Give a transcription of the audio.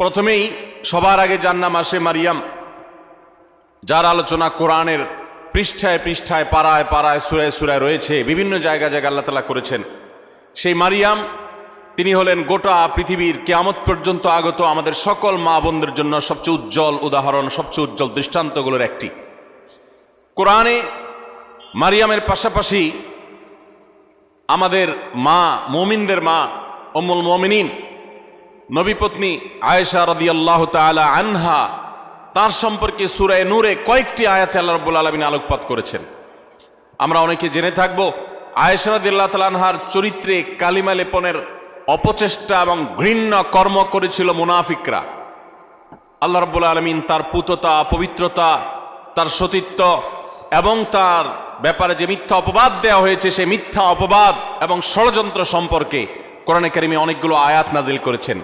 প্রথমেই সবার আগে যার নাম আসে মারিয়াম, যার আলোচনা কোরআনের পৃষ্ঠায় পৃষ্ঠায় পাড়ায় পাড়ায় সূরায় সূরায় রয়েছে, বিভিন্ন জায়গায় জায়গায় আল্লাহ তাআলা করেছেন। সেই মারিয়াম তিনি হলেন গোটা পৃথিবীর কিয়ামত পর্যন্ত আগত আমাদের সকল মা বোনদের জন্য সবচেয়ে উজ্জ্বল উদাহরণ, সবচেয়ে উজ্জ্বল দৃষ্টান্তগুলোর একটি। কোরআনে মারিয়ামের পাশাপাশি আমাদের মা, মুমিনদের মা উম্মুল মুমিনিন নবীপত্নী আয়েশা রাদিয়াল্লাহু তাআলা আনহা, তার সম্পর্কে সূরা নূরে কয়েকটি আয়াতে আল্লাহ রাব্বুল আলামিন আলোকপাত করেছেন। আমরা অনেকে জেনে থাকব আয়েশা রাদিয়াল্লাহু তাআলা আনহার চরিত্রে কালিমা লেপনের অপচেষ্টা এবং ঘৃণ্য কর্ম করেছিল মুনাফিকরা। আল্লাহ রাব্বুল আলামিন তার পুততা, পবিত্রতা, তার সতীত্ব এবং তার ব্যাপারে যে মিথ্যা অপবাদ দেওয়া হয়েছে, সেই মিথ্যা অপবাদ এবং ষড়যন্ত্র সম্পর্কে কোরআনে কারিমে অনেকগুলো আয়াত নাজিল করেছেন।